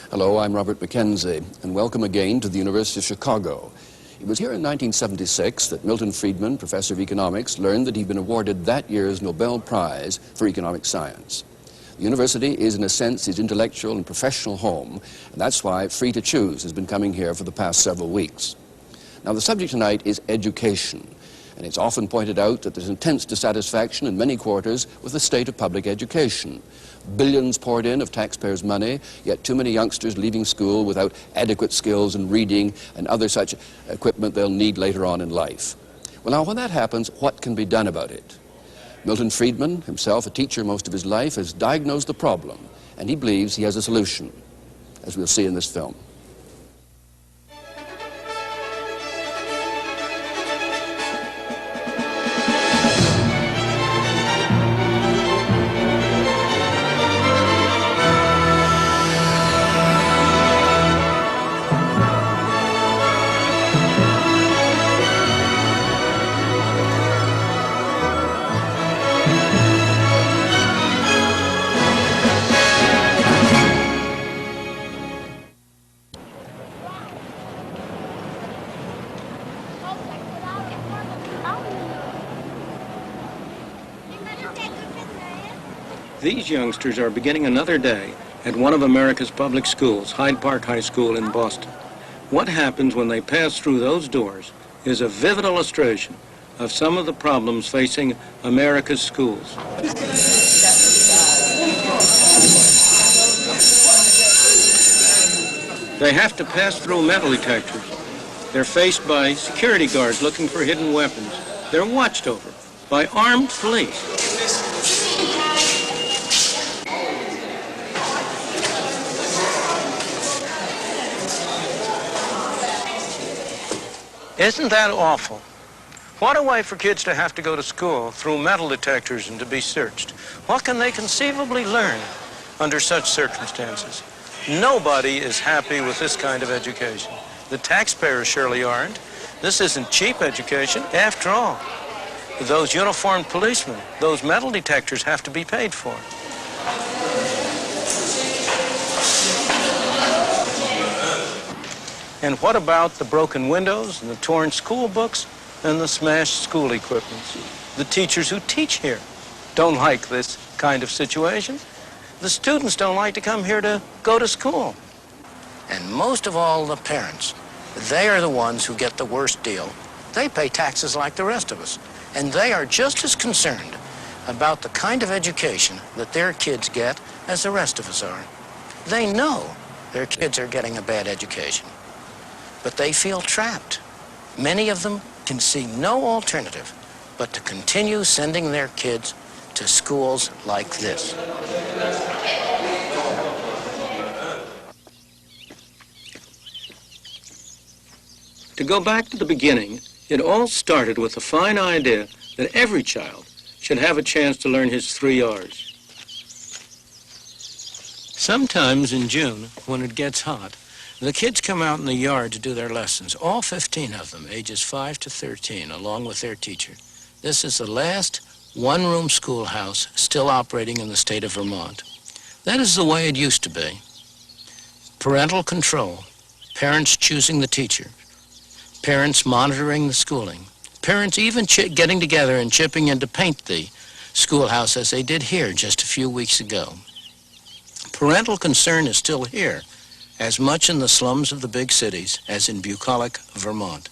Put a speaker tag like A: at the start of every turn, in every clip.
A: Hello, I'm Robert McKenzie, and welcome again to the University of Chicago. It was here in 1976 that Milton Friedman, professor of economics, learned that he'd been awarded that year's Nobel Prize for economic science. The university is, in a sense, his intellectual and professional home, and that's why Free to Choose has been coming here for the past several weeks. Now, the subject tonight is education, and it's often pointed out that there's intense dissatisfaction in many quarters with the state of public education. Billions poured in of taxpayers' money, yet too many youngsters leaving school without adequate skills in reading and other such equipment they'll need later on in life. Well, now, when that happens, what can be done about it? Milton Friedman, himself a teacher most of his life, has diagnosed the problem, and he believes he has a solution, as we'll see in this film.
B: These youngsters are beginning another day at one of America's public schools, Hyde Park High School in Boston. What happens when they pass through those doors is a vivid illustration of some of the problems facing America's schools. They have to pass through metal detectors. They're faced by security guards looking for hidden weapons. They're watched over by armed police. Isn't that awful? What a way for kids to have to go to school through metal detectors and to be searched. What can they conceivably learn under such circumstances? Nobody is happy with this kind of education. The taxpayers surely aren't. This isn't cheap education. After all, those uniformed policemen, those metal detectors have to be paid for. And what about the broken windows and the torn school books and the smashed school equipment? The teachers who teach here don't like this kind of situation. The students don't like to come here to go to school. And most of all, the parents. They are the ones who get the worst deal. They pay taxes like the rest of us. And they are just as concerned about the kind of education that their kids get as the rest of us are. They know their kids are getting a bad education. But they feel trapped. Many of them can see no alternative but to continue sending their kids to schools like this. To go back to the beginning, it all started with the fine idea that every child should have a chance to learn his 3 R's. Sometimes in June, when it gets hot, the kids come out in the yard to do their lessons, all 15 of them, ages 5 to 13, along with their teacher. This is the last one-room schoolhouse still operating in the state of Vermont. That is the way it used to be. Parental control, parents choosing the teacher, parents monitoring the schooling, parents even getting together and chipping in to paint the schoolhouse as they did here just a few weeks ago. Parental concern is still here, as much in the slums of the big cities as in bucolic Vermont.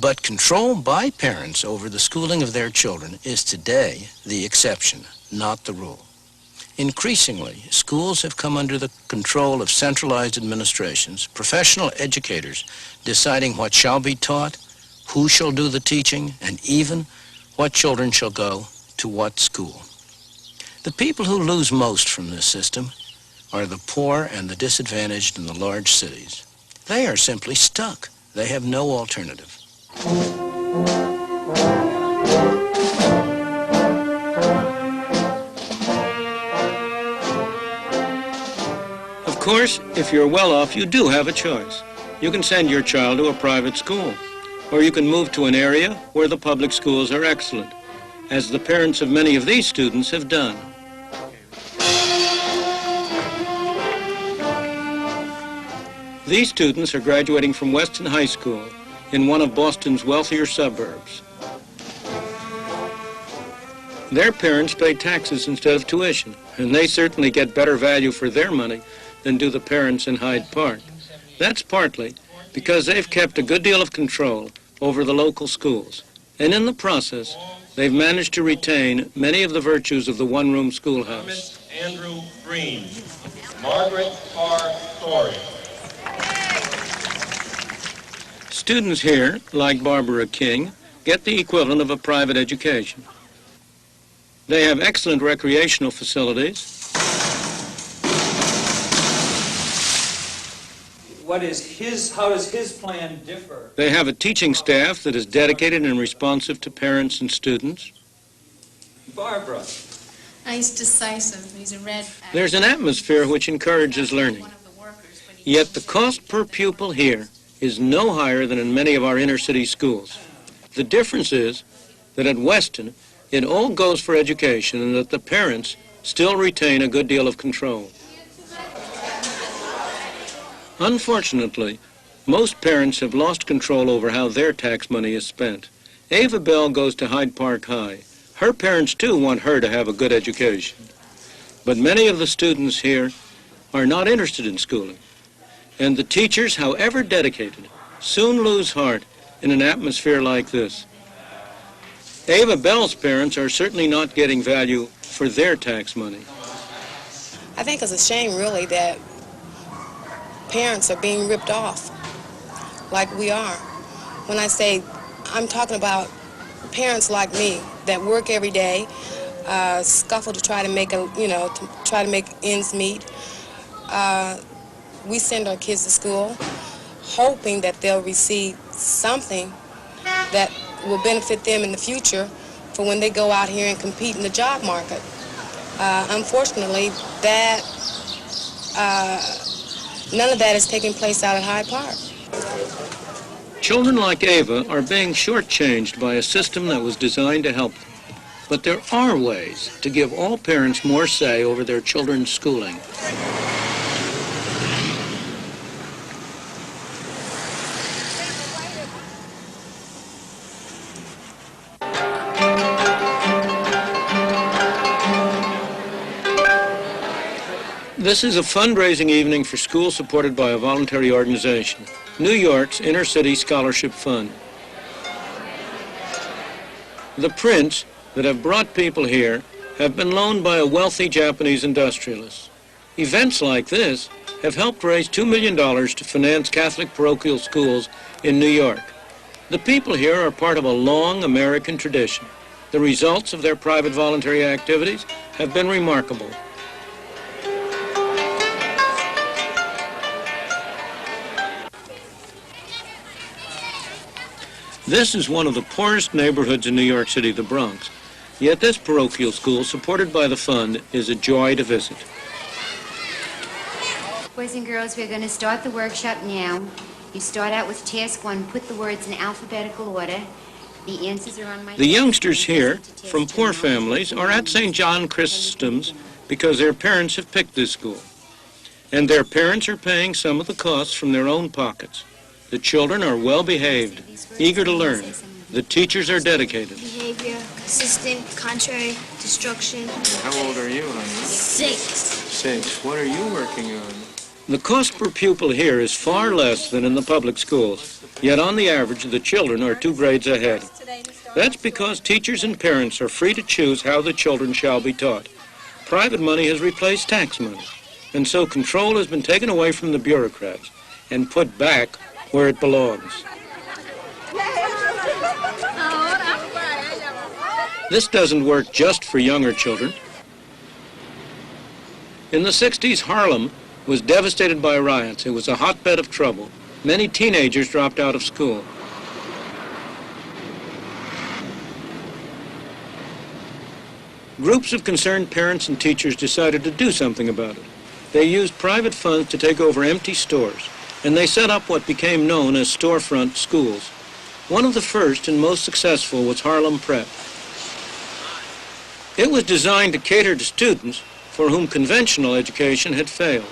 B: But control by parents over the schooling of their children is today the exception, not the rule. Increasingly, schools have come under the control of centralized administrations, professional educators deciding what shall be taught, who shall do the teaching, and even what children shall go to what school. The people who lose most from this system are the poor and the disadvantaged in the large cities. They are simply stuck. They have no alternative. Of course, if you're well off, you do have a choice. You can send your child to a private school, or you can move to an area where the public schools are excellent, as the parents of many of these students have done. These students are graduating from Weston High School in one of Boston's wealthier suburbs. Their parents pay taxes instead of tuition, and they certainly get better value for their money than do the parents in Hyde Park. That's partly because they've kept a good deal of control over the local schools, and in the process, they've managed to retain many of the virtues of the one-room schoolhouse.
C: Andrew Green, Margaret R. Torrey.
B: Students here, like Barbara King, get the equivalent of a private education. They have excellent recreational facilities.
D: How does his plan differ?
B: They have a teaching staff that is dedicated and responsive to parents and students.
D: Barbara.
E: He's decisive. He's a red.
B: There's an atmosphere which encourages learning. Yet the cost per pupil here is no higher than in many of our inner-city schools. The difference is that at Weston, it all goes for education and that the parents still retain a good deal of control. Unfortunately, most parents have lost control over how their tax money is spent. Ava Bell goes to Hyde Park High. Her parents, too, want her to have a good education. But many of the students here are not interested in schooling. And the teachers, however dedicated, soon lose heart in an atmosphere like this. Ava Bell's parents are certainly not getting value for their tax money.
F: I think it's a shame, really, that parents are being ripped off like we are. When I say, I'm talking about parents like me that work every day, scuffle to try to make ends meet. We send our kids to school hoping that they'll receive something that will benefit them in the future for when they go out here and compete in the job market. Unfortunately, none of that is taking place out at Hyde Park.
B: Children like Ava are being shortchanged by a system that was designed to help them. But there are ways to give all parents more say over their children's schooling. This is a fundraising evening for schools supported by a voluntary organization, New York's Inner City Scholarship Fund. The prints that have brought people here have been loaned by a wealthy Japanese industrialist. Events like this have helped raise $2 million to finance Catholic parochial schools in New York. The people here are part of a long American tradition. The results of their private voluntary activities have been remarkable. This is one of the poorest neighborhoods in New York City, the Bronx. Yet this parochial school, supported by the fund, is a joy to visit.
G: Boys and girls, we're going to start the workshop now. You start out with task 1, put the words in alphabetical order. The answers are on my...
B: The youngsters here, from poor families, are at St. John Chrysostom's because their parents have picked this school. And their parents are paying some of the costs from their own pockets. The children are well behaved, eager to learn. The teachers are dedicated.
H: Behavior, consistent, contrary, destruction.
I: How old are you, honey?
H: 6.
I: 6. What are you working on?
B: The cost per pupil here is far less than in the public schools, yet on the average the children are 2 grades ahead. That's because teachers and parents are free to choose how the children shall be taught. Private money has replaced tax money, and so control has been taken away from the bureaucrats and put back where it belongs. This doesn't work just for younger children. In the 60s, Harlem was devastated by riots. It was a hotbed of trouble. Many teenagers dropped out of school. Groups of concerned parents and teachers decided to do something about it. They used private funds to take over empty stores, and they set up what became known as storefront schools. One of the first and most successful was Harlem Prep. It was designed to cater to students for whom conventional education had failed.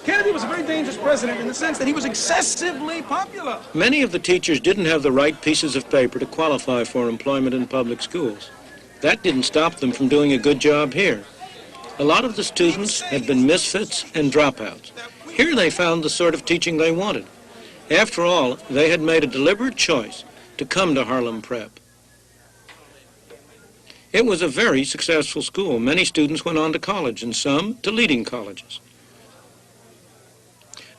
J: Kennedy was a very dangerous president in the sense that he was excessively popular.
B: Many of the teachers didn't have the right pieces of paper to qualify for employment in public schools. That didn't stop them from doing a good job here. A lot of the students had been misfits and dropouts. Here they found the sort of teaching they wanted. After all, they had made a deliberate choice to come to Harlem Prep. It was a very successful school. Many students went on to college, and some to leading colleges.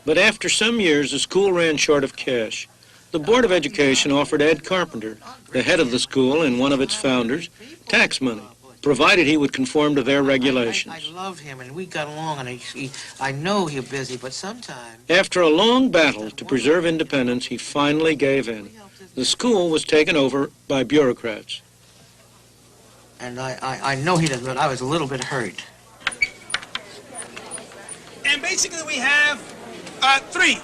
B: But after some years, the school ran short of cash. The Board of Education offered Ed Carpenter, the head of the school and one of its founders, tax money, provided he would conform to their regulations.
K: I love him, and we got along, and I know he's busy, but sometimes...
B: After a long battle to preserve independence, he finally gave in. The school was taken over by bureaucrats.
K: And I know he does, but I was a little bit hurt.
J: And basically we have 3.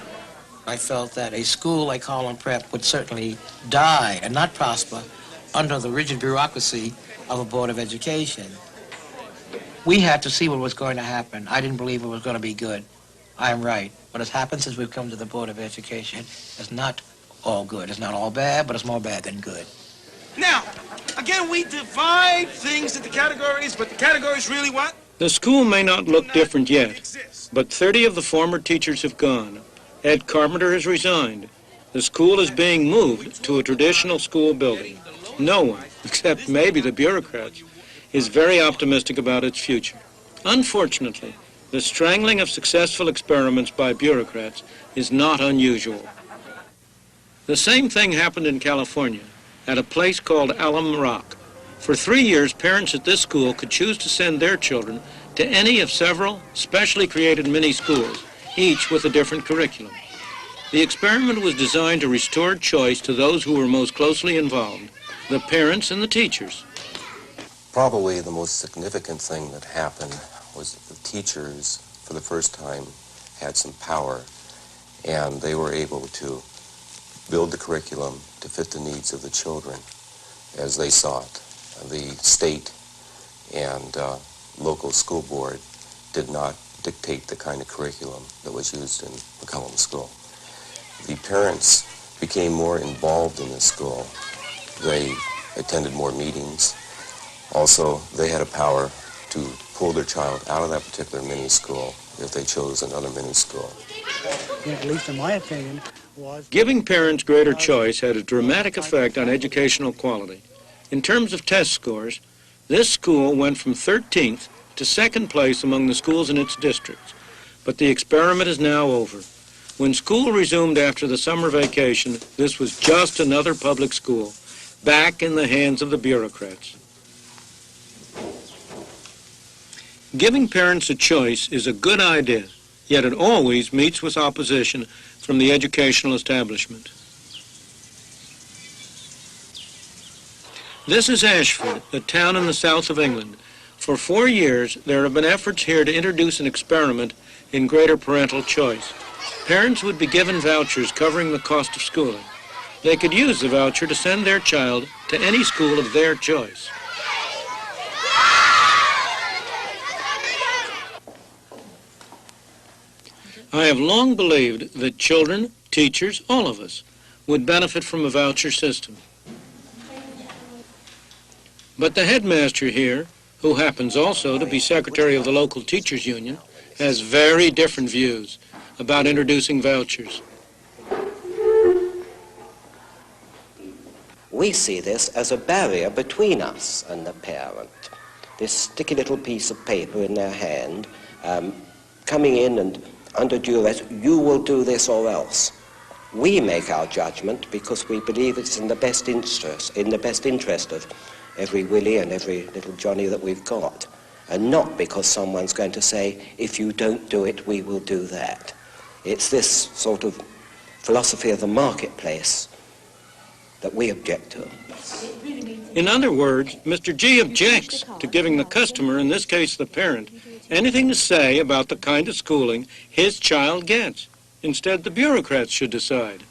K: I felt that a school like Harlem Prep would certainly die and not prosper under the rigid bureaucracy of a Board of Education. We had to see what was going to happen. I didn't believe it was going to be good. I am right. What has happened since we've come to the Board of Education is not all good. It's not all bad, but it's more bad than good.
J: Now, again, we divide things into categories, but the categories really what?
B: The school may not look different yet, but 30 of the former teachers have gone. Ed Carpenter has resigned. The school is being moved to a traditional school building. No one, except maybe the bureaucrats, is very optimistic about its future. Unfortunately, the strangling of successful experiments by bureaucrats is not unusual. The same thing happened in California, at a place called Alum Rock. For 3 years, parents at this school could choose to send their children to any of several specially created mini-schools, each with a different curriculum. The experiment was designed to restore choice to those who were most closely involved, the parents and the teachers.
L: Probably the most significant thing that happened was that the teachers, for the first time, had some power, and they were able to build the curriculum to fit the needs of the children as they saw it. The state and local school board did not dictate the kind of curriculum that was used in McCollum School. The parents became more involved in the school. They attended more meetings. Also, they had a power to pull their child out of that particular mini-school if they chose another mini-school.
M: At least in my opinion, was...
B: Giving parents greater choice had a dramatic effect on educational quality. In terms of test scores, this school went from 13th to 2nd place among the schools in its districts. But the experiment is now over. When school resumed after the summer vacation, this was just another public school, back in the hands of the bureaucrats. Giving parents a choice is a good idea, yet it always meets with opposition from the educational establishment. This is Ashford, a town in the south of England. For 4 years, there have been efforts here to introduce an experiment in greater parental choice. Parents would be given vouchers covering the cost of schooling. They could use the voucher to send their child to any school of their choice. I have long believed that children, teachers, all of us, would benefit from a voucher system. But the headmaster here, who happens also to be secretary of the local teachers union, has very different views about introducing vouchers.
N: We see this as a barrier between us and the parent. This sticky little piece of paper in their hand, coming in and under duress, you will do this or else. We make our judgment because we believe it's in the best interest of every Willie and every little Johnny that we've got, and not because someone's going to say, if you don't do it, we will do that. It's this sort of philosophy of the marketplace that we object to.
B: In other words, Mr. G objects to giving the customer, in this case the parent, anything to say about the kind of schooling his child gets. Instead, the bureaucrats should decide.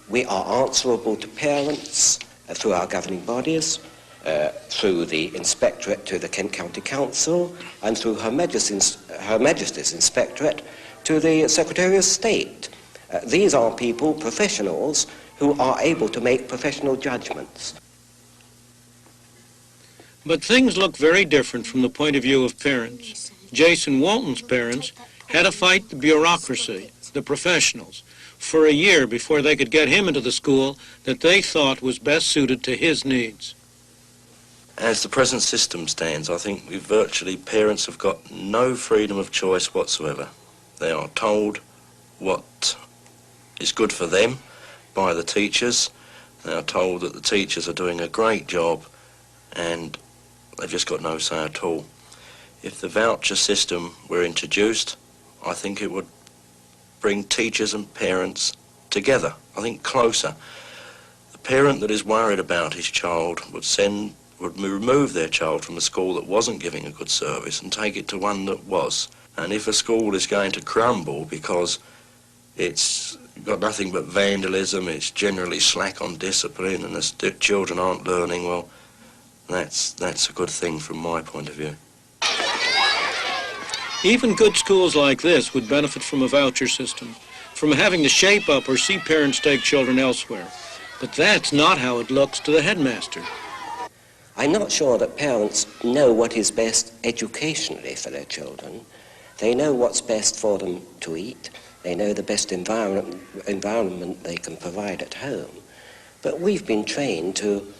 N: We are answerable to parents through our governing bodies, through the Inspectorate to the Kent County Council, and through Her Majesty's Inspectorate to the Secretary of State. These are people, professionals, who are able to make professional judgments.
B: But things look very different from the point of view of parents. Jason Walton's parents had to fight the bureaucracy, the professionals, for a year before they could get him into the school that they thought was best suited to his needs.
O: As the present system stands, I think parents have got no freedom of choice whatsoever. They are told what is good for them by the teachers. They are told that the teachers are doing a great job, and they've just got no say at all. If the voucher system were introduced, I think it would bring teachers and parents together, I think closer. The parent that is worried about his child would remove their child from a school that wasn't giving a good service and take it to one that was. And if a school is going to crumble because it's got nothing but vandalism, it's generally slack on discipline, and the children aren't learning, well, that's a good thing from my point of view.
B: Even good schools like this would benefit from a voucher system, from having to shape up or see parents take children elsewhere. But that's not how it looks to the headmaster.
N: I'm not sure that parents know what is best educationally for their children. They know what's best for them to eat. They know the best environment they can provide at home. But we've been trained to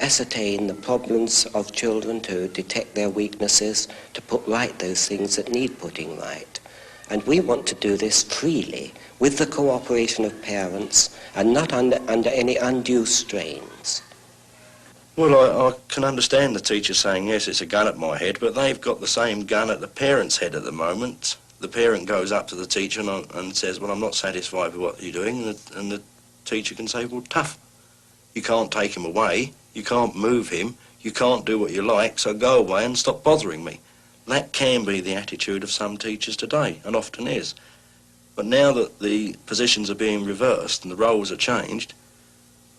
N: ascertain the problems of children, to detect their weaknesses, to put right those things that need putting right. And we want to do this freely, with the cooperation of parents, and not under any undue strains.
O: Well, I can understand the teacher saying, yes, it's a gun at my head, but they've got the same gun at the parent's head at the moment. The parent goes up to the teacher and says, well, I'm not satisfied with what you're doing, and the teacher can say, well, tough. You can't take him away, you can't move him, you can't do what you like, so go away and stop bothering me. That can be the attitude of some teachers today, and often is. But now that the positions are being reversed and the roles are changed,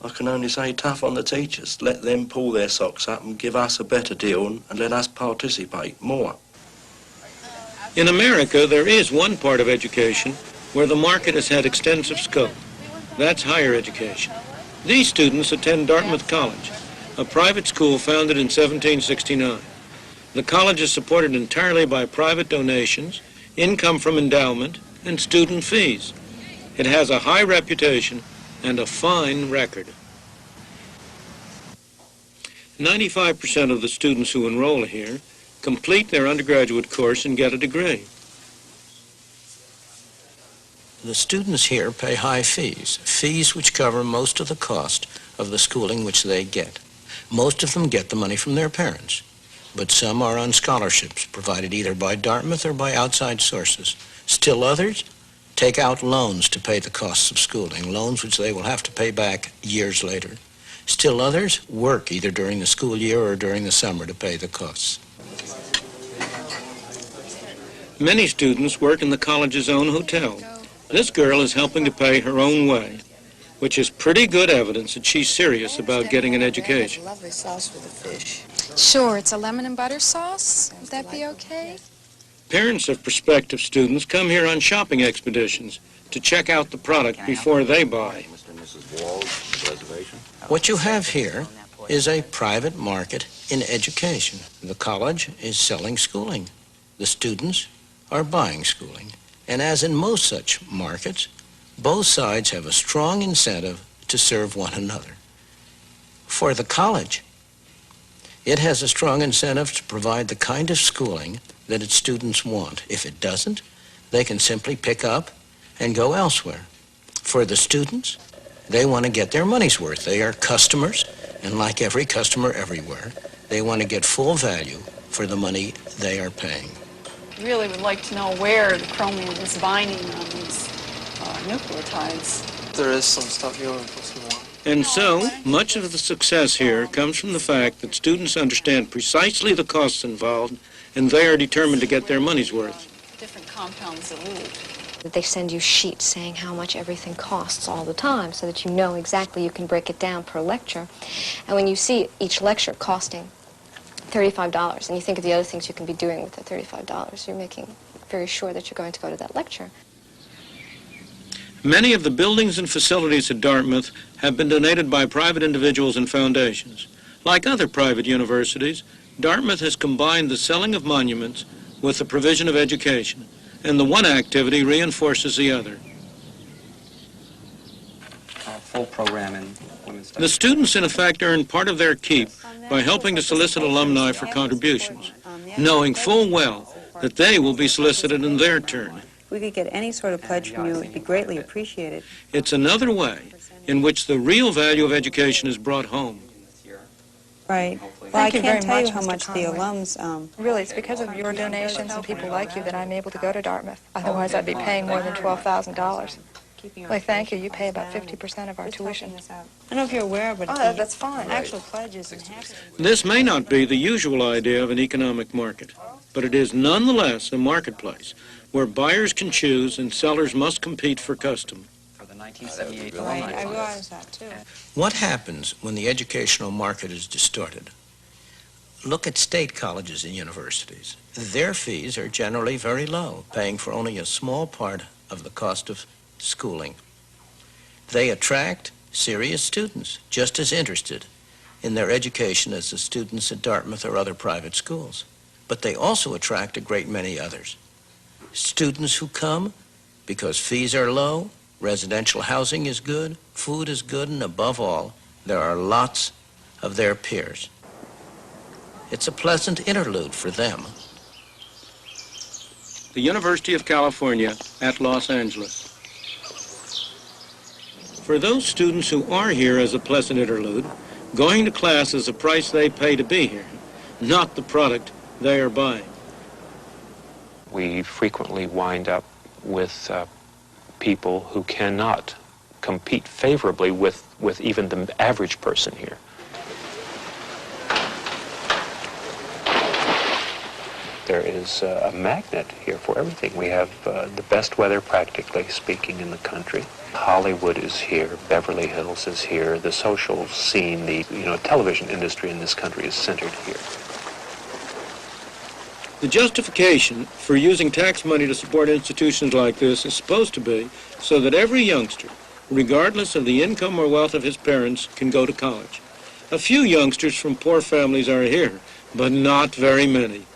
O: I can only say tough on the teachers. Let them pull their socks up and give us a better deal and let us participate more.
B: In America, there is one part of education where the market has had extensive scope. That's higher education. These students attend Dartmouth College, a private school founded in 1769. The college is supported entirely by private donations, income from endowment, and student fees. It has a high reputation and a fine record. 95% of the students who enroll here complete their undergraduate course and get a degree. The students here pay high fees, fees which cover most of the cost of the schooling which they get. Most of them get the money from their parents, but some are on scholarships provided either by Dartmouth or by outside sources. Still others take out loans to pay the costs of schooling, loans which they will have to pay back years later. Still others work either during the school year or during the summer to pay the costs. Many students work in the college's own hotel. This girl is helping to pay her own way, which is pretty good evidence that she's serious about getting an education.
F: Lovely sauce with the fish.
E: Sure, it's a lemon and butter sauce. Would that be okay?
B: Parents of prospective students come here on shopping expeditions to check out the product before they buy. What you have here is a private market in education. The college is selling schooling. The students are buying schooling. And as in most such markets, both sides have a strong incentive to serve one another. For the college, it has a strong incentive to provide the kind of schooling that its students want. If it doesn't, they can simply pick up and go elsewhere. For the students, they want to get their money's worth. They are customers, and like every customer everywhere, they want to get full value for the money they are paying.
P: Really would like to know where the chromium is binding on these nucleotides.
I: There is some stuff you want to put some more.
B: And so, much of the success here comes from the fact that students understand precisely the costs involved, and they are determined to get their money's worth.
P: Different compounds elute.
Q: They send you sheets saying how much everything costs all the time so that you know exactly, you can break it down per lecture. And when you see each lecture costing $35 and you think of the other things you can be doing with the $35, you're making very sure that you're going to go to that lecture.
B: Many of the buildings and facilities at Dartmouth have been donated by private individuals and foundations. Like other private universities, Dartmouth has combined the selling of monuments with the provision of education, and the one activity reinforces the other.
I: Full program in women's studies.
B: The students, in effect, earn part of their keep by helping to solicit alumni for contributions, knowing full well that they will be solicited in their turn.
R: If we could get any sort of pledge from you, it would be greatly appreciated.
B: It's another way in which the real value of education is brought home.
R: Right. Well, I can't tell you how much the alums...
E: Really, it's because of your donations and people like you that I'm able to go to Dartmouth. Otherwise, I'd be paying more than $12,000. Well, thank you. You pay about 50% of our tuition.
R: I don't know if you're aware, but
E: that's fine.
R: Actual pledges and half.
B: This may not be the usual idea of an economic market, but it is nonetheless a marketplace where buyers can choose and sellers must compete for custom.
I: For the 1978
R: Right, I realize that too.
B: What happens when the educational market is distorted? Look at state colleges and universities. Their fees are generally very low, paying for only a small part of the cost of schooling. They attract serious students, just as interested in their education as the students at Dartmouth or other private schools. But they also attract a great many others. Students who come because fees are low, residential housing is good, food is good, and above all, there are lots of their peers. It's a pleasant interlude for them. The University of California at Los Angeles. For those students who are here as a pleasant interlude, going to class is the price they pay to be here, not the product they are buying.
S: We frequently wind up with people who cannot compete favorably with even the average person here. There is a magnet here for everything. We have the best weather, practically speaking, in the country. Hollywood is here, Beverly Hills is here, the social scene, the television industry in this country is centered here.
B: The justification for using tax money to support institutions like this is supposed to be so that every youngster, regardless of the income or wealth of his parents, can go to college. A few youngsters from poor families are here, but not very many.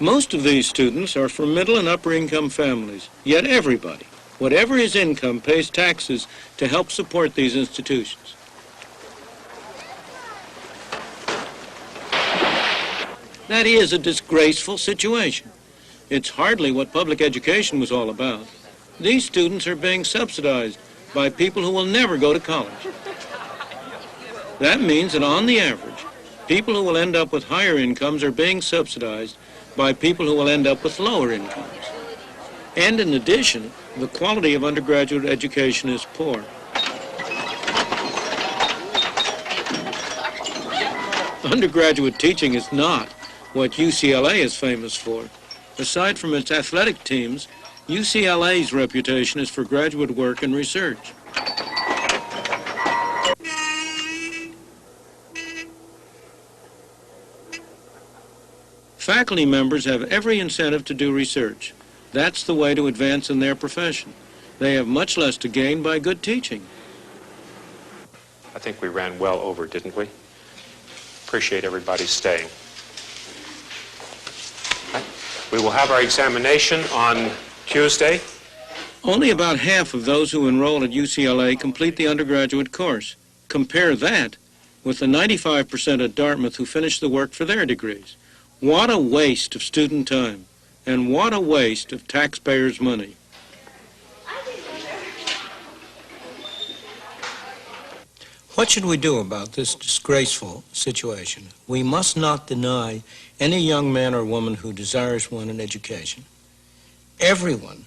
B: Most of these students are from middle and upper income families, yet everybody, whatever his income, pays taxes to help support these institutions. That is a disgraceful situation. It's hardly what public education was all about. These students are being subsidized by people who will never go to college. That means that on the average, people who will end up with higher incomes are being subsidized by people who will end up with lower incomes. And in addition, the quality of undergraduate education is poor. Undergraduate teaching is not what UCLA is famous for. Aside from its athletic teams, UCLA's reputation is for graduate work and research. Faculty members have every incentive to do research. That's the way to advance in their profession. They have much less to gain by good teaching.
S: I think we ran well over, didn't we? Appreciate everybody staying. We will have our examination on Tuesday.
B: Only about half of those who enroll at UCLA complete the undergraduate course. Compare that with the 95% at Dartmouth who finish the work for their degrees. What a waste of student time, and what a waste of taxpayers' money. What should we do about this disgraceful situation? We must not deny any young man or woman who desires one an education. Everyone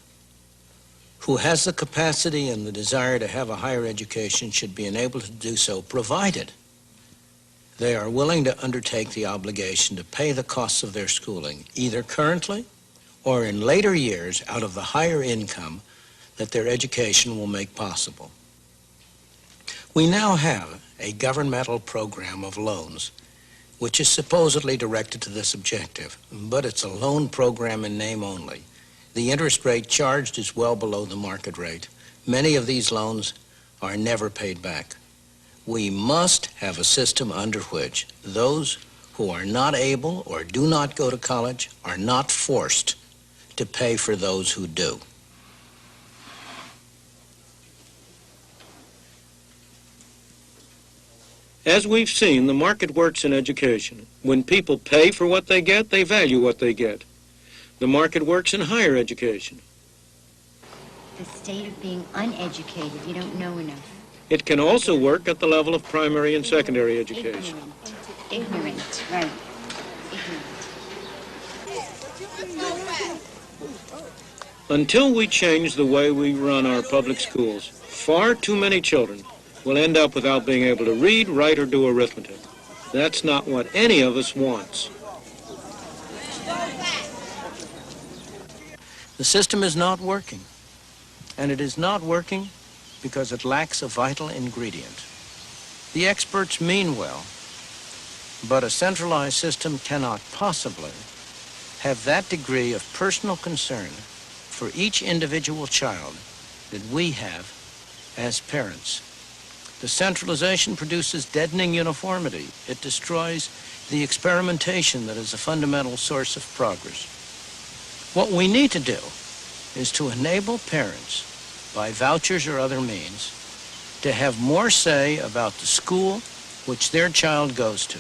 B: who has the capacity and the desire to have a higher education should be enabled to do so, provided they are willing to undertake the obligation to pay the costs of their schooling, either currently or in later years out of the higher income that their education will make possible. We now have a governmental program of loans which is supposedly directed to this objective, but it's a loan program in name only. The interest rate charged is well below the market rate. Many of these loans are never paid back. We must have a system under which those who are not able or do not go to college are not forced to pay for those who do. As we've seen, the market works in education. When people pay for what they get, they value what they get. The market works in higher education.
G: The state of being uneducated, you don't know enough.
B: It can also work at the level of primary and secondary education.
G: Ignorant, right.
B: Until we change the way we run our public schools, far too many children will end up without being able to read, write, or do arithmetic. That's not what any of us wants. The system is not working, and it is not working because it lacks a vital ingredient. The experts mean well, but a centralized system cannot possibly have that degree of personal concern for each individual child that we have as parents. The centralization produces deadening uniformity. It destroys the experimentation that is a fundamental source of progress. What we need to do is to enable parents, by vouchers or other means, to have more say about the school which their child goes to,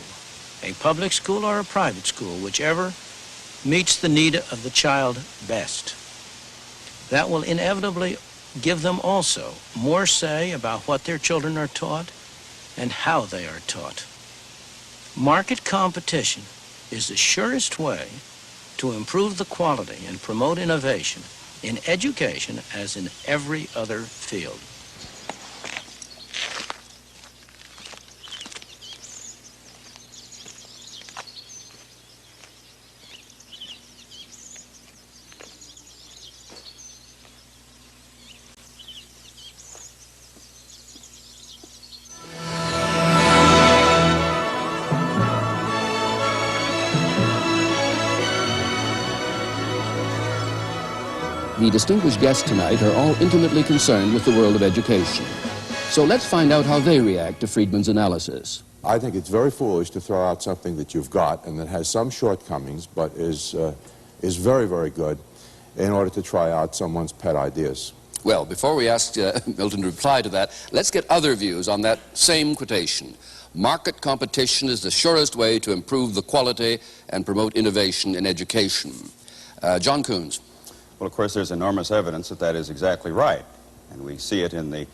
B: a public school or a private school, whichever meets the need of the child best. That will inevitably give them also more say about what their children are taught and how they are taught. Market competition is the surest way to improve the quality and promote innovation in education as in every other field.
A: The distinguished guests tonight are all intimately concerned with the world of education. So let's find out how they react to Friedman's analysis.
T: I think it's very foolish to throw out something that you've got and that has some shortcomings but is very, very good in order to try out someone's pet ideas.
A: Well, before we ask Milton to reply to that, let's get other views on that same quotation. Market competition is the surest way to improve the quality and promote innovation in education. John Coons.
U: Well, of course, there's enormous evidence that that is exactly right. And we see it in the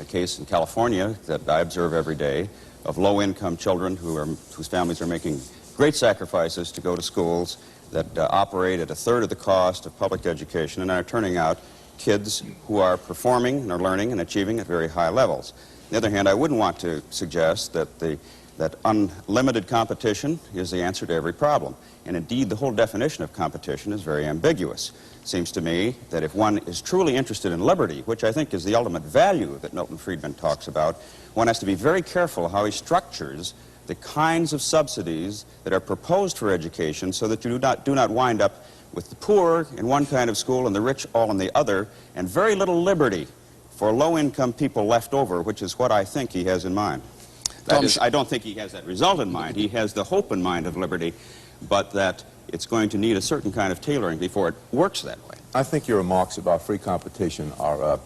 U: case in California that I observe every day of low-income children whose families are making great sacrifices to go to schools that operate at a third of the cost of public education and are turning out kids who are performing and are learning and achieving at very high levels. On the other hand, I wouldn't want to suggest that unlimited competition is the answer to every problem. And indeed, the whole definition of competition is very ambiguous. It seems to me that if one is truly interested in liberty, which I think is the ultimate value that Milton Friedman talks about, one has to be very careful how he structures the kinds of subsidies that are proposed for education so that you do not wind up with the poor in one kind of school and the rich all in the other, and very little liberty for low-income people left over, which is what I think he has in mind. That is, I don't think he has that result in mind. He has the hope in mind of liberty, but that it's going to need a certain kind of tailoring before it works that way.
T: I think your remarks about free competition are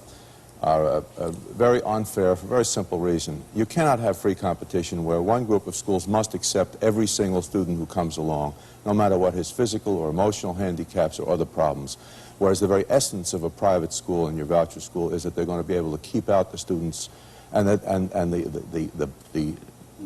T: very unfair for a very simple reason. You cannot have free competition where one group of schools must accept every single student who comes along, no matter what his physical or emotional handicaps or other problems. Whereas the very essence of a private school and your voucher school is that they're going to be able to keep out the students, and the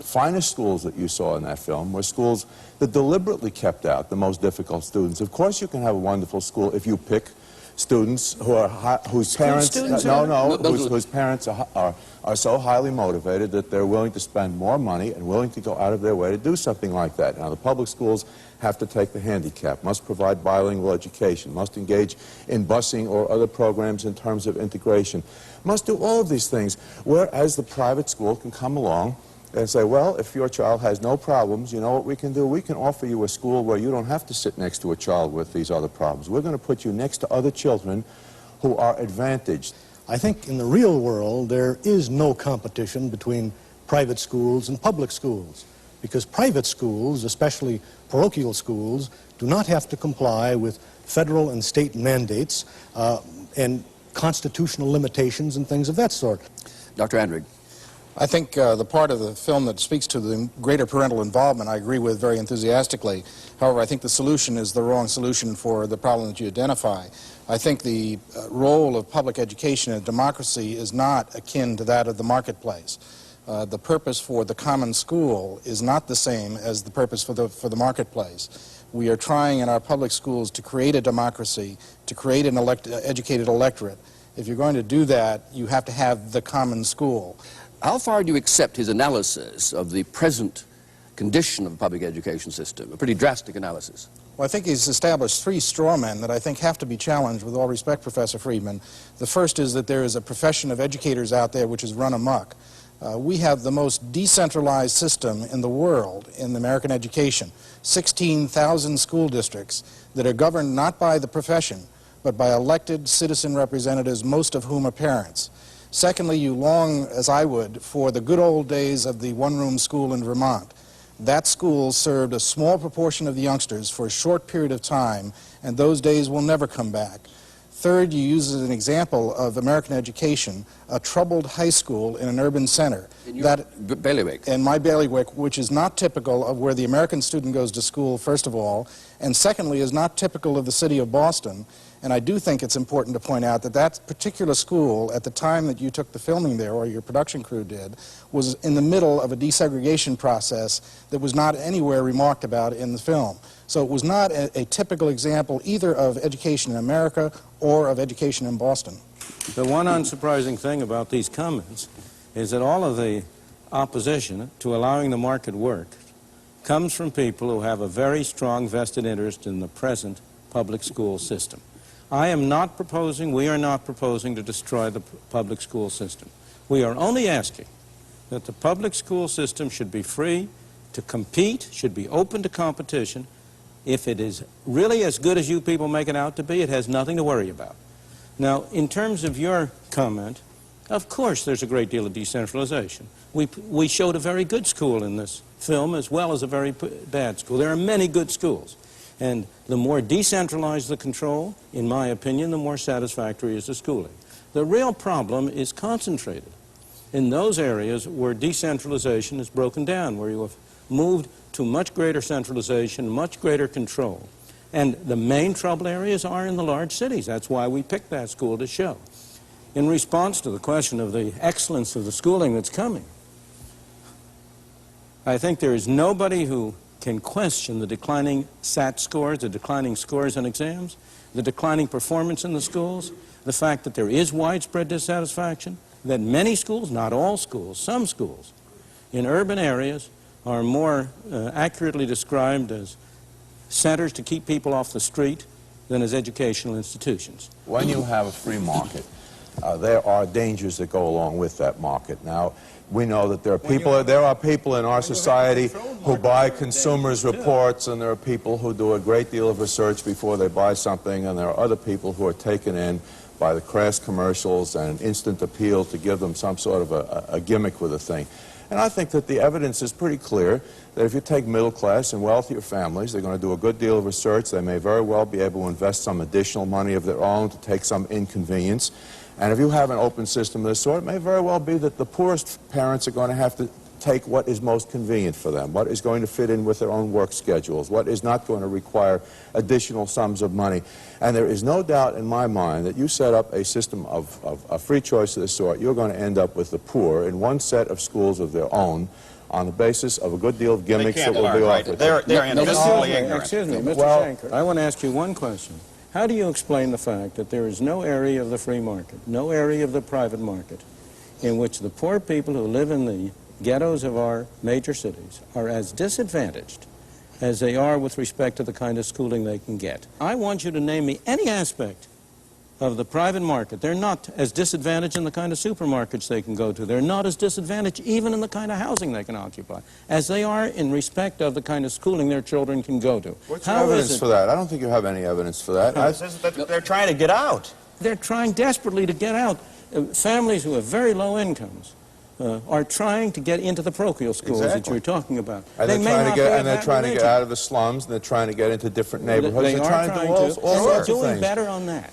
T: finest schools that you saw in that film were schools that deliberately kept out the most difficult students. Of course you can have a wonderful school if you pick students who are whose parents whose parents are so highly motivated that they're willing to spend more money and willing to go out of their way to do something like that. Now, the public schools have to take the handicap, must provide bilingual education, must engage in busing or other programs in terms of integration, must do all of these things, whereas the private school can come along and say, well, if your child has no problems, you know what we can do? We can offer you a school where you don't have to sit next to a child with these other problems. We're going to put you next to other children who are advantaged.
C: I think in the real world there is no competition between private schools and public schools, because private schools, especially parochial schools, do not have to comply with federal and state mandates and constitutional limitations and things of that sort.
A: Dr. Andrig.
V: I think the part of the film that speaks to the greater parental involvement I agree with very enthusiastically. However, I think the solution is the wrong solution for the problem that you identify. I think the role of public education in democracy is not akin to that of the marketplace. The purpose for the common school is not the same as the purpose for the marketplace. We are trying in our public schools to create a democracy, to create an educated electorate. If you're going to do that, you have to have the common school.
A: How far do you accept his analysis of the present condition of the public education system? A pretty drastic analysis.
V: Well, I think he's established three straw men that I think have to be challenged, with all respect, Professor Friedman. The first is that there is a profession of educators out there which is run amok. We have the most decentralized system in the world in American education. 16,000 school districts that are governed not by the profession, but by elected citizen representatives, most of whom are parents. Secondly, you long, as I would, for the good old days of the one-room school in Vermont. That school served a small proportion of the youngsters for a short period of time, and those days will never come back. Third, you use as an example of American education a troubled high school in an urban center.
A: In your bailiwick.
V: In my bailiwick, which is not typical of where the American student goes to school, first of all, and secondly, is not typical of the city of Boston. And I do think it's important to point out that that particular school, at the time that you took the filming there, or your production crew did, was in the middle of a desegregation process that was not anywhere remarked about in the film. So it was not a typical example either of education in America or of education in Boston.
W: The one unsurprising thing about these comments is that all of the opposition to allowing the market work comes from people who have a very strong vested interest in the present public school system. I am not proposing, we are not proposing to destroy the public school system. We are only asking that the public school system should be free to compete, should be open to competition. If it is really as good as you people make it out to be, it has nothing to worry about. Now, in terms of your comment, of course there's a great deal of decentralization. We showed a very good school in this film as well as a very bad school. There are many good schools. And the more decentralized the control, in my opinion, the more satisfactory is the schooling. The real problem is concentrated in those areas where decentralization is broken down, where you have moved to much greater centralization, much greater control. And the main trouble areas are in the large cities. That's why we picked that school to show. In response to the question of the excellence of the schooling that's coming, I think there is nobody who can question the declining SAT scores, the declining scores on exams, the declining performance in the schools, the fact that there is widespread dissatisfaction, that many schools, not all schools, some schools in urban areas are more accurately described as centers to keep people off the street than as educational institutions.
T: When you have a free market, there are dangers that go along with that market. Now, we know that there are people in our society who buy consumers' reports, and there are people who do a great deal of research before they buy something, and there are other people who are taken in by the crass commercials and an instant appeal to give them some sort of a gimmick with a thing. And I think that the evidence is pretty clear that if you take middle-class and wealthier families, they're going to do a good deal of research. They may very well be able to invest some additional money of their own to take some inconvenience. And if you have an open system of this sort, it may very well be that the poorest parents are going to have to take what is most convenient for them, what is going to fit in with their own work schedules, what is not going to require additional sums of money. And there is no doubt in my mind that you set up a system of free choice of this sort, you're going to end up with the poor in one set of schools of their own on the basis of a good deal of gimmicks that will be offered.
W: They're indiscriminately ignorant. Excuse me, Mr. Shanker. I want to ask you one question. How do you explain the fact that there is no area of the free market, no area of the private market, in which the poor people who live in the ghettos of our major cities are as disadvantaged as they are with respect to the kind of schooling they can get? I want you to name me any aspect of the private market. They're not as disadvantaged in the kind of supermarkets they can go to. They're not as disadvantaged even in the kind of housing they can occupy as they are in respect of the kind of schooling their children can go to.
T: What's your evidence for that? I don't think you have any evidence for that.
U: They're trying to get out.
W: They're trying desperately to get out. Families who have very low incomes are trying to get into the parochial schools that you're talking about.
T: And they're trying to get out of the slums, and they're trying to get into different neighborhoods.
W: They're trying to do all sorts of things. They're doing better on that.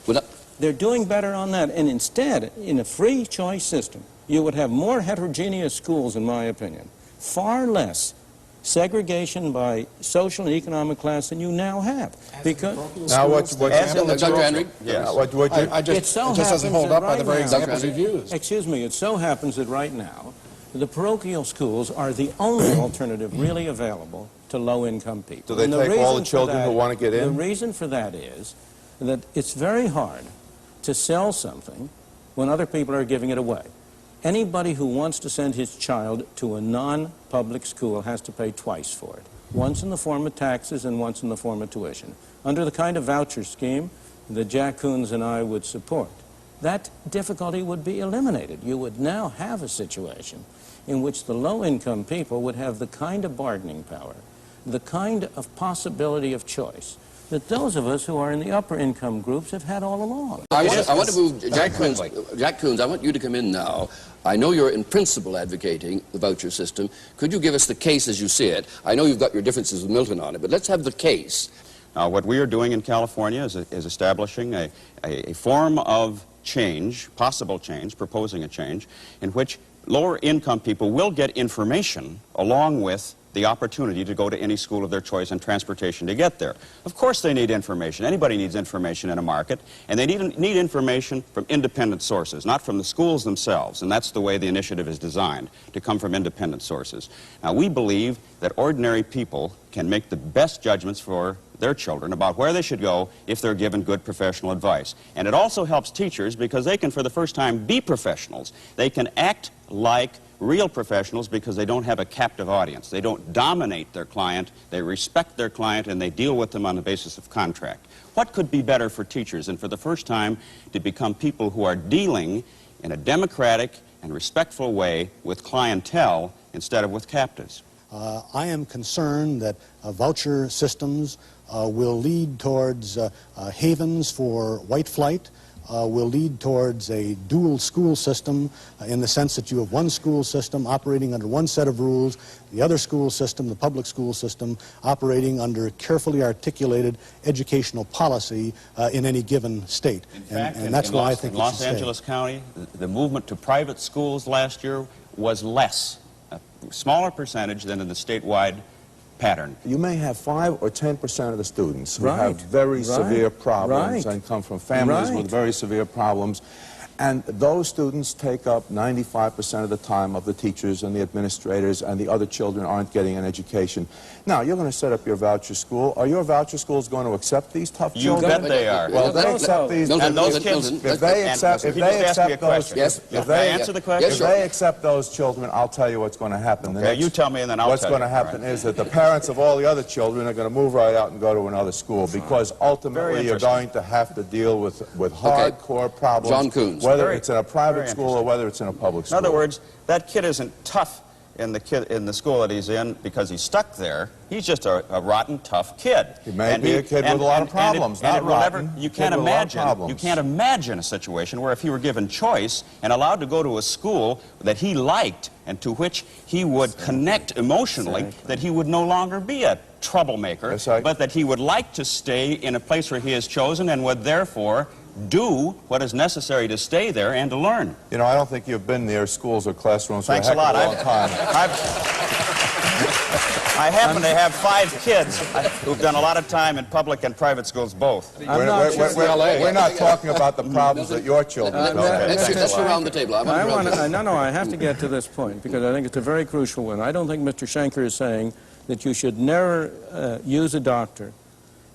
W: They're doing better on that. And instead, in a free choice system, you would have more heterogeneous schools, in my opinion. Far less segregation by social and economic class than you now have. Because
T: now what
A: Dr. Henry?
T: Yeah,
W: it just doesn't hold up by the very examples
A: you've used.
W: Excuse me, it so happens that right now, the parochial schools are the only alternative really available to low-income people.
T: Do they take all the children who want to get in?
W: The reason for that is that it's very hard to sell something when other people are giving it away. Anybody who wants to send his child to a non-public school has to pay twice for it, once in the form of taxes and once in the form of tuition. Under the kind of voucher scheme that Jack Koons and I would support, that difficulty would be eliminated. You would now have a situation in which the low-income people would have the kind of bargaining power, the kind of possibility of choice that those of us who are in the upper income groups have had all along.
A: I want to move Jack Koons. Jack Koons, I want you to come in now. I know you're in principle advocating the voucher system. Could you give us the case as you see it? I know you've got your differences with Milton on it, but let's have the case.
U: Now, what we are doing in California is establishing a form of change, possible change, proposing a change, in which lower income people will get information along with the opportunity to go to any school of their choice and transportation to get there. Of course they need information. Anybody needs information in a market, and they need information from independent sources, not from the schools themselves, and that's the way the initiative is designed, to come from independent sources. Now, we believe that ordinary people can make the best judgments for their children about where they should go if they're given good professional advice. And it also helps teachers because they can, for the first time, be professionals. They can act like real professionals because they don't have a captive audience. They don't dominate their client, they respect their client, and they deal with them on the basis of contract. What could be better for teachers than for the first time to become people who are dealing in a democratic and respectful way with clientele instead of with captives?
C: I am concerned that voucher systems will lead towards havens for white flight, will lead towards a dual school system in the sense that you have one school system operating under one set of rules, the other school system, the public school system, operating under carefully articulated educational policy in any given state.
U: In fact,
C: and that's why I think
U: in Los Angeles County, the movement to private schools last year was less, a smaller percentage than in the statewide pattern.
T: You may have 5 or 10% of the students who have very severe problems and come from families with very severe problems. And those students take up 95% of the time of the teachers and the administrators, and the other children aren't getting an education. Now, you're going to set up your voucher school. Are your voucher schools going to accept these tough children?
U: You bet they are.
T: Well, they accept these.
U: And those kids,
T: if they accept those children, I'll tell you what's going to happen.
U: Okay, you tell me and then I'll tell you.
T: What's going to happen is that the parents of all the other children are going to move right out and go to another school, because ultimately you're going to have to deal with hardcore problems.
A: John Koons.
T: Whether it's in a private school or whether it's in a public school.
U: In other words, that kid isn't tough in the school that he's in because he's stuck there. He's just a rotten, tough kid.
T: He may be a kid with a lot of problems, not rotten.
U: You can't imagine a situation where if he were given choice and allowed to go to a school that he liked and to which he would connect emotionally, that he would no longer be a troublemaker, but that he would like to stay in a place where he has chosen and would therefore do what is necessary to stay there and to learn.
T: You know, I don't think you've been near schools or classrooms for a heck of a long time.
U: I happen to have 5 kids who've done a lot of time in public and private schools both.
T: We're not talking about the problems that your children face.
A: Let's surround the table.
W: I have to get to this point because I think it's a very crucial one. I don't think Mr. Schenker is saying that you should never use a doctor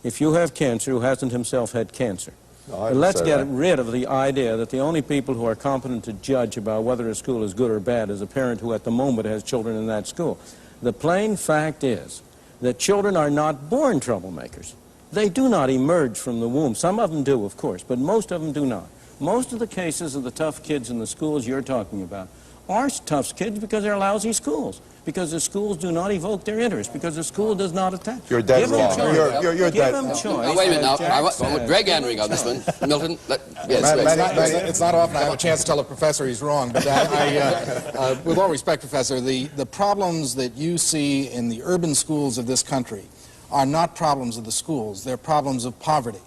W: if you have cancer, who hasn't himself had cancer.
T: No,
W: Let's get rid of the idea that the only people who are competent to judge about whether a school is good or bad is a parent who at the moment has children in that school. The plain fact is that children are not born troublemakers. They do not emerge from the womb. Some of them do, of course, but most of them do not. Most of the cases of the tough kids in the schools you're talking about are tough kids because they're lousy schools, because the schools do not evoke their interest, because the school does not attack.
T: You're dead wrong. You're
A: Give
T: dead.
A: them choice. Wait a minute now. Greg answering on this one. Milton,
V: it's not often I have a chance to tell a professor he's wrong, but with all respect, Professor, the problems that you see in the urban schools of this country are not problems of the schools. They're problems of poverty.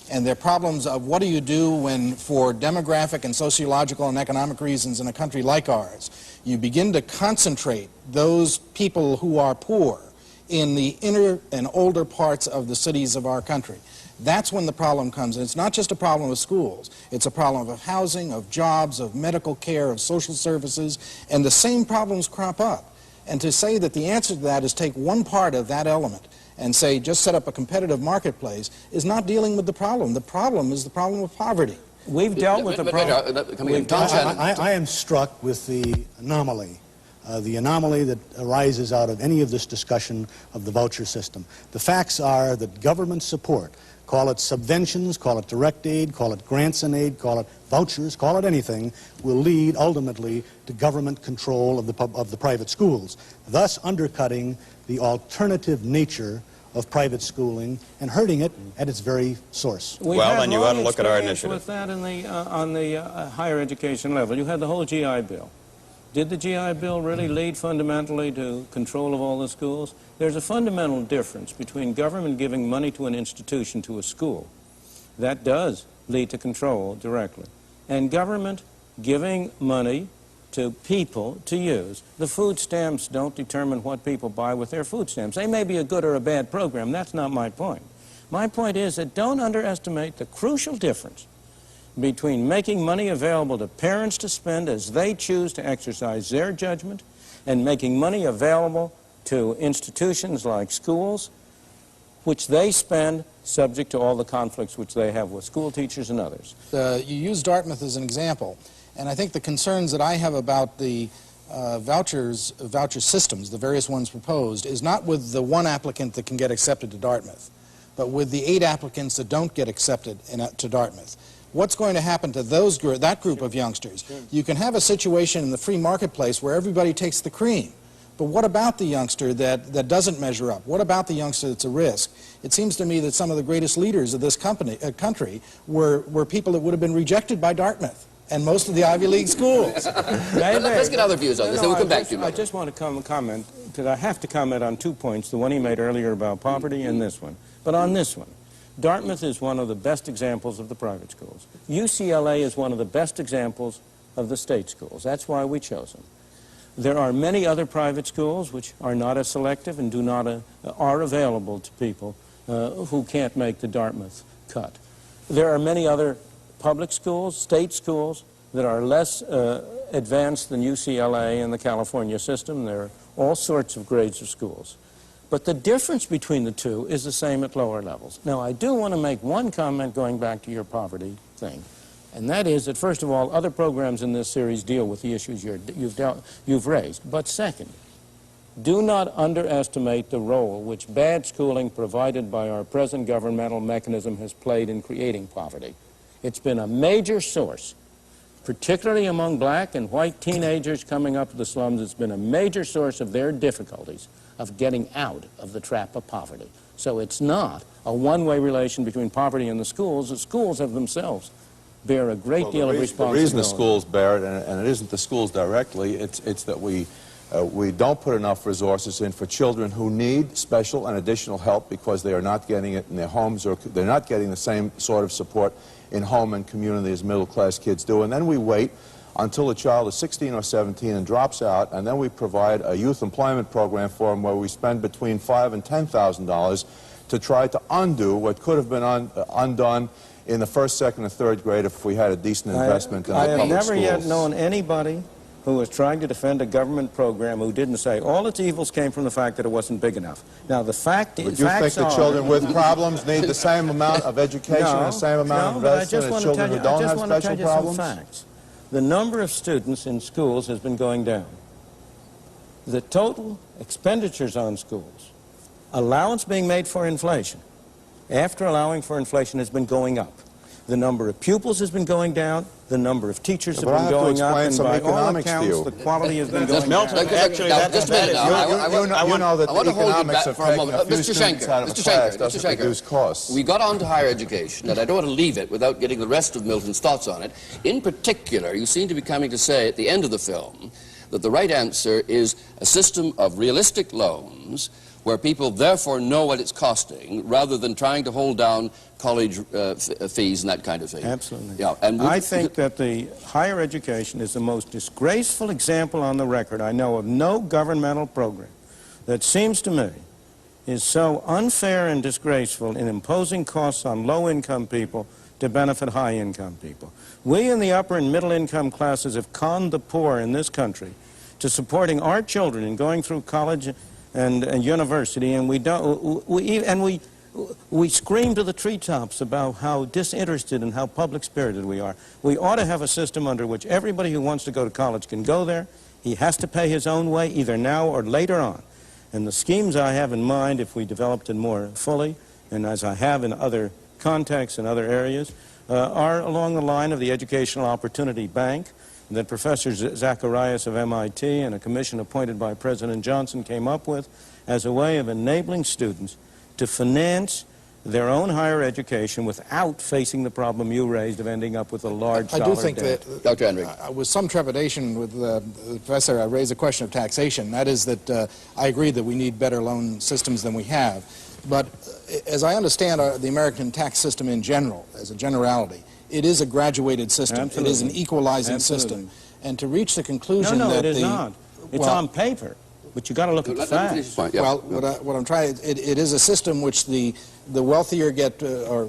V: And they're problems of what do you do when, for demographic and sociological and economic reasons in a country like ours, you begin to concentrate those people who are poor in the inner and older parts of the cities of our country. That's when the problem comes. And it's not just a problem of schools. It's a problem of housing, of jobs, of medical care, of social services, and the same problems crop up. And to say that the answer to that is take one part of that element and say just set up a competitive marketplace is not dealing with the problem. The problem is the problem of poverty.
W: We've dealt with the problem.
C: I am struck with the anomaly that arises out of any of this discussion of the voucher system. The facts are that government support, call it subventions, call it direct aid, call it grants and aid, call it vouchers, call it anything, will lead ultimately to government control of the private schools, thus undercutting the alternative nature of private schooling and hurting it at its very source.
U: Well, then you ought to look at our initiative.
W: With that on the higher education level, you had the whole GI Bill. Did the GI Bill really lead fundamentally to control of all the schools? There's a fundamental difference between government giving money to an institution, to a school. That does lead to control directly. And government giving money to people to use. The food stamps don't determine what people buy with their food stamps. They may be a good or a bad program. That's not my point. My point is that don't underestimate the crucial difference between making money available to parents to spend as they choose to exercise their judgment and making money available to institutions like schools, which they spend subject to all the conflicts which they have with school teachers and others.
V: You use Dartmouth as an example, and I think the concerns that I have about the voucher systems, the various ones proposed, is not with the one applicant that can get accepted to Dartmouth, but with the 8 applicants that don't get accepted to Dartmouth. What's going to happen to that group of youngsters? You can have a situation in the free marketplace where everybody takes the cream. But what about the youngster that doesn't measure up? What about the youngster that's a risk? It seems to me that some of the greatest leaders of this country were people that would have been rejected by Dartmouth and most of the Ivy League schools.
A: Let's get other views on this, then we'll come back to you.
W: I just want to comment, because I have to comment on 2 points, the one he made earlier about poverty and this one. But on this one, Dartmouth is one of the best examples of the private schools. UCLA is one of the best examples of the state schools. That's why we chose them. There are many other private schools which are not as selective and are available to people who can't make the Dartmouth cut. There are many other public schools, state schools, that are less advanced than UCLA and the California system. There are all sorts of grades of schools. But the difference between the two is the same at lower levels. Now, I do want to make one comment going back to your poverty thing, and that is that, first of all, other programs in this series deal with the issues you've raised. But second, do not underestimate the role which bad schooling provided by our present governmental mechanism has played in creating poverty. It's been a major source, particularly among black and white teenagers coming up to the slums. It's been a major source of their difficulties of getting out of the trap of poverty. So it's not a one-way relation between poverty and the schools. The schools have themselves bear a great deal of responsibility.
T: The reason the schools bear it, and it isn't the schools directly, it's that we don't put enough resources in for children who need special and additional help because they are not getting it in their homes, or they're not getting the same sort of support in home and community as middle-class kids do. And then we wait until a child is 16 or 17 and drops out, and then we provide a youth employment program for them where we spend between $5,000 and $10,000 to try to undo what could have been undone in the first, second, and third grade if we had a decent investment in the public schools.
W: I have never yet known anybody who was trying to defend a government program who didn't say all its evils came from the fact that it wasn't big enough. Now, the fact is...
T: Would you think the children with problems need the same amount of education and the same amount of investment as children who don't have special problems?
W: Some facts. The number of students in schools has been going down. The total expenditures on schools, allowance being made for inflation, after allowing for inflation, has been going up. The number of pupils has been going down. The number of teachers have been going up, and by all accounts, the quality has been going down.
T: Actually, just a minute now. You know that the economics of taking a few students out of a class doesn't reduce costs.
A: We got on to higher education, and I don't want to leave it without getting the rest of Milton's thoughts on it. In particular, you seem to be coming to say at the end of the film that the right answer is a system of realistic loans where people therefore know what it's costing, rather than trying to hold down college fees and that kind of thing.
W: Absolutely.
A: Yeah, and
W: I think that the higher education is the most disgraceful example on the record. I know of no governmental program that seems to me is so unfair and disgraceful in imposing costs on low-income people to benefit high-income people. We in the upper and middle-income classes have conned the poor in this country to supporting our children in going through college and university, and we scream to the treetops about how disinterested and how public-spirited we are. We ought to have a system under which everybody who wants to go to college can go there. He has to pay his own way, either now or later on. And the schemes I have in mind, if we developed it more fully, and as I have in other contexts and other areas, are along the line of the Educational Opportunity Bank that Professor Zacharias of MIT and a commission appointed by President Johnson came up with as a way of enabling students to finance their own higher education without facing the problem you raised of ending up with a large dollar debt.
V: I do think that,
A: Dr. Henry,
V: with some trepidation with the professor, I raised the question of taxation. That is that I agree that we need better loan systems than we have. But as I understand the American tax system in general, as a generality, it is a graduated system.
W: Absolutely.
V: It is an equalizing system. And to reach the conclusion that
W: it is not. It's on paper, but you got to look at the facts.
V: Well, what I'm trying, it is a system which the wealthier get, or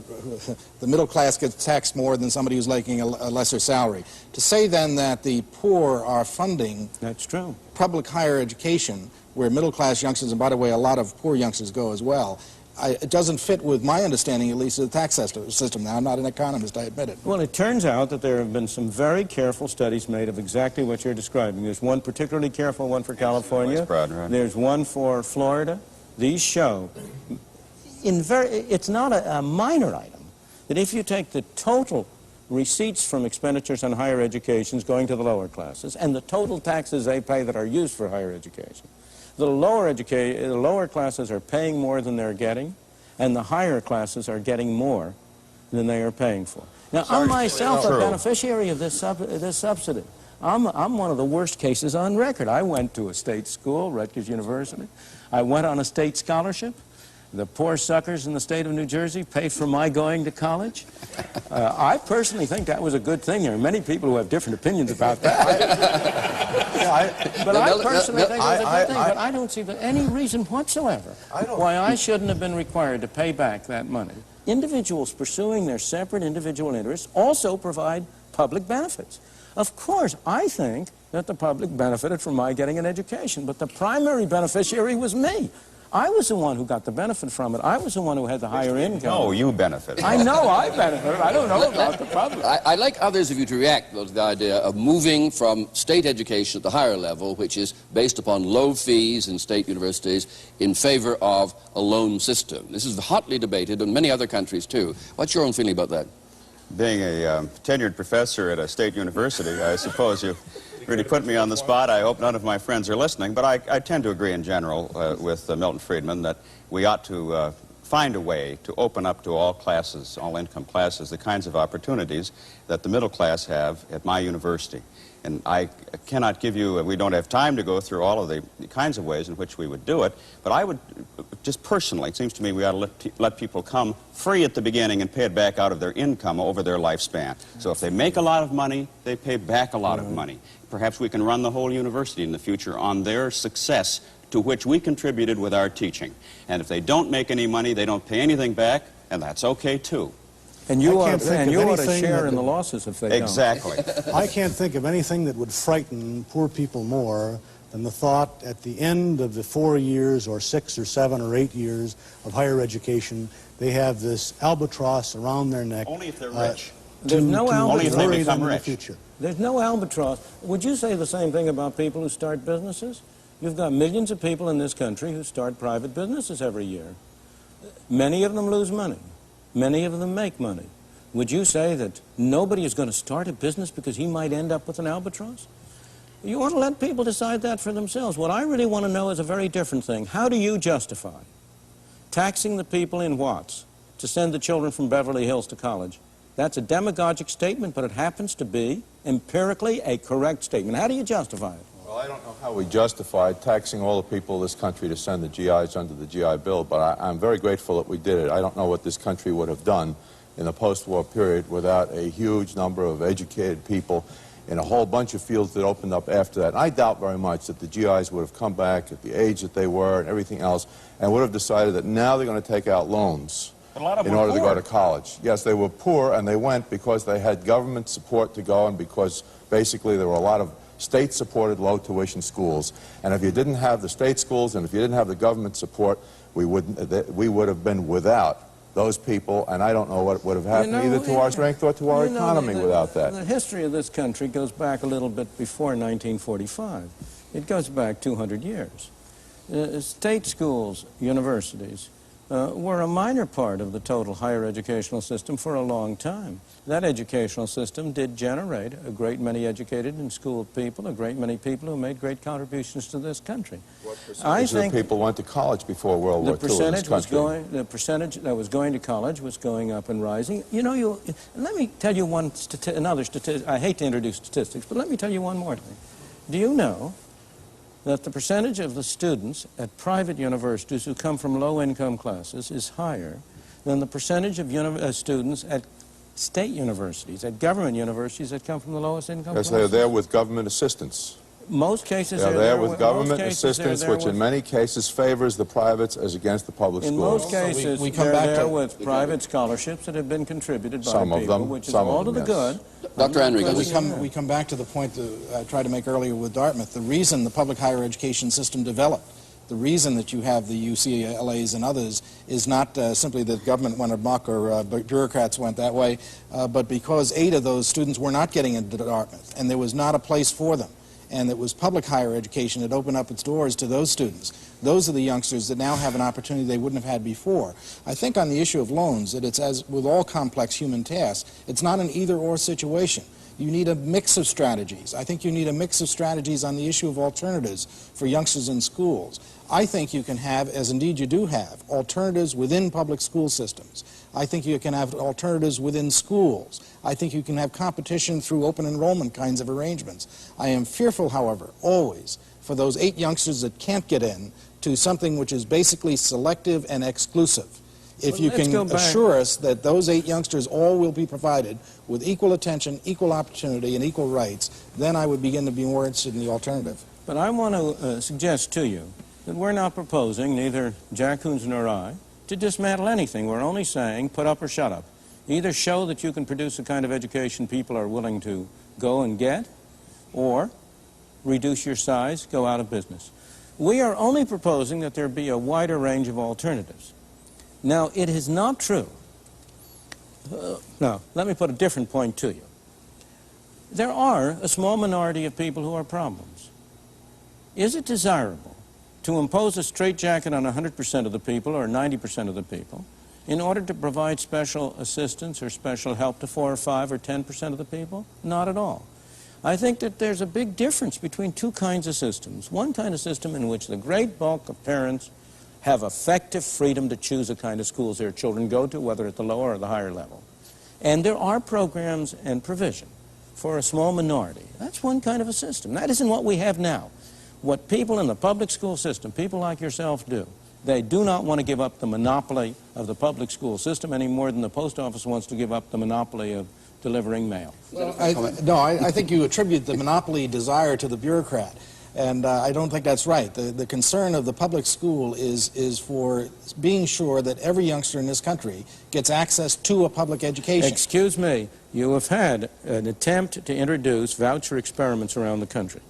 V: the middle class gets taxed more than somebody who's making a lesser salary. To say then that the poor are funding
W: that's true
V: public higher education, where middle class youngsters, and by the way, a lot of poor youngsters go as well, it doesn't fit with my understanding, at least, of the tax system. Now, I'm not an economist, I admit it.
W: Well, it turns out that there have been some very careful studies made of exactly what you're describing. There's one particularly careful one for California. There's one for Florida. These show, it's not a minor item, that if you take the total receipts from expenditures on higher educations going to the lower classes and the total taxes they pay that are used for higher education, the lower classes are paying more than they're getting, and the higher classes are getting more than they are paying for. Now, I'm myself a beneficiary of this subsidy. I'm one of the worst cases on record. I went to a state school, Rutgers University. I went on a state scholarship. The poor suckers in the state of New Jersey pay for my going to college. I personally think that was a good thing. There are many people who have different opinions about that. But I personally think it was a good thing. But I don't see any reason whatsoever why I shouldn't have been required to pay back that money. Individuals pursuing their separate individual interests also provide public benefits. Of course, I think that the public benefited from my getting an education, but the primary beneficiary was me. I was the one who got the benefit from it. I was the one who had the higher income.
U: No, you benefited.
W: I know I benefited. I don't know about the public.
A: I'd like others of you to react, though, to the idea of moving from state education at the higher level, which is based upon low fees in state universities, in favor of a loan system. This is hotly debated in many other countries, too. What's your own feeling about that?
U: Being a tenured professor at a state university, I suppose you really put me on the spot. I hope none of my friends are listening, but I tend to agree in general with Milton Friedman that we ought to find a way to open up to all classes, all income classes, the kinds of opportunities that the middle class have at my university. And I cannot give you, we don't have time to go through all of the kinds of ways in which we would do it, but I would, just personally, it seems to me we ought to let people come free at the beginning and pay it back out of their income over their lifespan. So if they make a lot of money, they pay back a lot of money. Perhaps we can run the whole university in the future on their success to which we contributed with our teaching. And if they don't make any money, they don't pay anything back, and that's okay too.
W: And you ought to
C: anything
W: share in the losses if they
U: Exactly.
W: don't.
C: I can't think of anything that would frighten poor people more than the thought at the end of the 4 years or 6 or 7 or 8 years of higher education, they have this albatross around their neck.
U: Only if they're rich.
W: There's no albatross.
U: Only if they become
C: in the
U: rich.
C: future.
W: There's no albatross. Would you say the same thing about people who start businesses? You've got millions of people in this country who start private businesses every year. Many of them lose money. Many of them make money. Would you say that nobody is going to start a business because he might end up with an albatross? You ought to let people decide that for themselves. What I really want to know is a very different thing. How do you justify taxing the people in Watts to send the children from Beverly Hills to college? That's a demagogic statement, but it happens to be empirically a correct statement. How do you justify it?
T: Well, I don't know how we justify taxing all the people of this country to send the GIs under the GI Bill, but I'm very grateful that we did it. I don't know what this country would have done in the post-war period without a huge number of educated people in a whole bunch of fields that opened up after that. And I doubt very much that the GIs would have come back at the age that they were and everything else and would have decided that now they're going to take out loans in order to go to college. Yes, they were poor, and they went because they had government support to go and because basically there were a lot of state-supported low-tuition schools. And if you didn't have the state schools and if you didn't have the government support, we would have been without those people, and I don't know what would have happened either to our strength or to our economy without that.
W: The history of this country goes back a little bit before 1945. It goes back 200 years. State schools, universities, were a minor part of the total higher educational system for a long time. That educational system did generate a great many educated and schooled people, a great many people who made great contributions to this country.
T: What percentage of people went to college before World War II in this country?
W: The percentage that was going to college was going up and rising. You know, let me tell you another statistic. I hate to introduce statistics, but let me tell you one more thing. Do you know that the percentage of the students at private universities who come from low-income classes is higher than the percentage of students at state universities, at government universities that come from the lowest income classes?
T: Yes, they're there with government assistance.
W: Most cases
T: they're there with government assistance, which in many cases favors the privates as against the public schools.
W: In most cases, they're there with private scholarships that have been contributed by people, which is all to the good.
A: Dr. Enriquez.
V: We come back to the point that I tried to make earlier with Dartmouth. The reason the public higher education system developed, the reason that you have the UCLAs and others is not simply that government went amok or bureaucrats went that way, but because 8 of those students were not getting into Dartmouth, and there was not a place for them. And it was public higher education that opened up its doors to those students. Those are the youngsters that now have an opportunity they wouldn't have had before. I think on the issue of loans, that it's as with all complex human tasks, it's not an either-or situation. You need a mix of strategies. I think you need a mix of strategies on the issue of alternatives for youngsters in schools. I think you can have, as indeed you do have, alternatives within public school systems. I think you can have alternatives within schools. I think you can have competition through open enrollment kinds of arrangements. I am fearful, however, always, for those 8 youngsters that can't get in to something which is basically selective and exclusive. If you can assure us that those 8 youngsters all will be provided with equal attention, equal opportunity, and equal rights, then I would begin to be more interested in the alternative.
W: But I want to suggest to you that we're not proposing, neither Jack Koons nor I, to dismantle anything. We're only saying put up or shut up. Either show that you can produce the kind of education people are willing to go and get, or reduce your size, go out of business. We are only proposing that there be a wider range of alternatives. Now, it is not true. Now, let me put a different point to you. There are a small minority of people who are problems. Is it desirable to impose a straitjacket on 100% of the people or 90% of the people in order to provide special assistance or special help to 4 or 5 or 10% of the people? Not at all. I think that there's a big difference between 2 kinds of systems. One kind of system in which the great bulk of parents have effective freedom to choose the kind of schools their children go to, whether at the lower or the higher level. And there are programs and provision for a small minority. That's one kind of a system. That isn't what we have now. What people in the public school system, people like yourself, do, they do not want to give up the monopoly of the public school system any more than the post office wants to give up the monopoly of delivering mail.
V: Well, I think you attribute the monopoly desire to the bureaucrat. And I don't think that's right. The concern of the public school is for being sure that every youngster in this country gets access to a public education.
W: Excuse me, you have had an attempt to introduce voucher experiments around the country.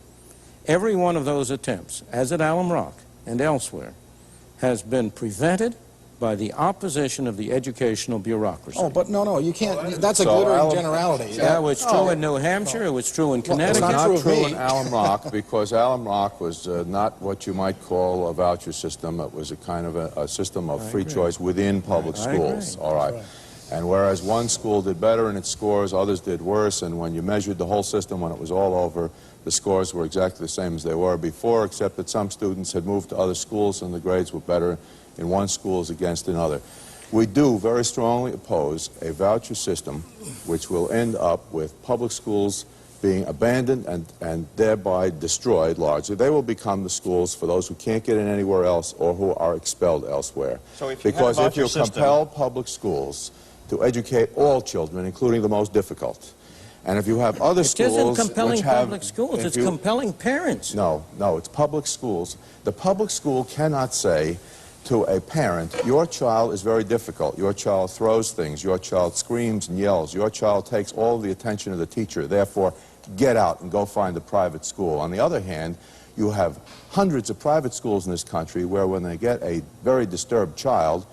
W: Every one of those attempts, as at Alum Rock and elsewhere, has been prevented by the opposition of the educational bureaucracy.
V: Oh, but no, you can't. That's a glittering generality.
W: That was true in New Hampshire. It was true in Connecticut.
T: It's not true in Alum Rock, because Alum Rock was not what you might call a voucher system. It was a kind of a system of free choice within public schools. All right. And whereas one school did better in its scores, others did worse, and when you measured the whole system when it was all over, the scores were exactly the same as they were before, except that some students had moved to other schools and the grades were better in one school as against another. We do very strongly oppose a voucher system which will end up with public schools being abandoned and thereby destroyed largely. They will become the schools for those who can't get in anywhere else or who are expelled elsewhere.
U: So if you
T: because
U: have
T: if you compel public schools to educate all children, including the most difficult, and if you have other schools
W: It isn't compelling
T: which have,
W: public schools, it's compelling parents.
T: No, it's public schools. The public school cannot say to a parent, your child is very difficult, your child throws things, your child screams and yells, your child takes all the attention of the teacher, therefore get out and go find a private school. On the other hand, you have hundreds of private schools in this country where when they get a very disturbed child,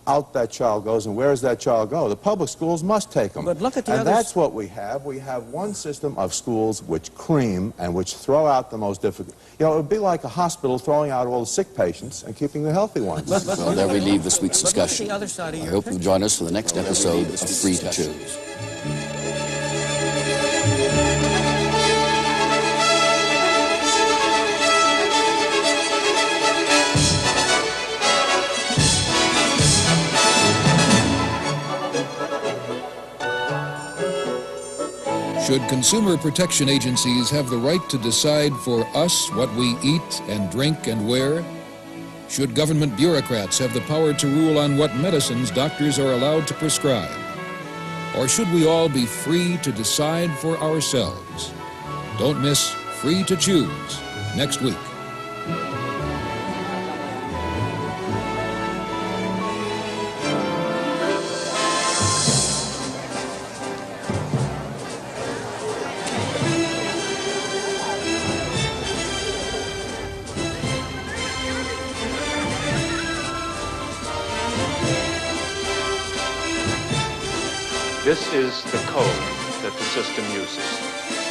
T: out that child goes, and where does that child go? The public schools must take them.
W: But look at the
T: and
W: others.
T: that's what we have. We have one system of schools which cream and which throw out the most difficult. You know, it would be like a hospital throwing out all the sick patients and keeping the healthy ones.
A: Well, there we leave this week's discussion. I hope you'll join us for the next episode of Free to Choose.
D: Should consumer protection agencies have the right to decide for us what we eat and drink and wear? Should government bureaucrats have the power to rule on what medicines doctors are allowed to prescribe? Or should we all be free to decide for ourselves? Don't miss Free to Choose next week.
S: This is the code that the system uses.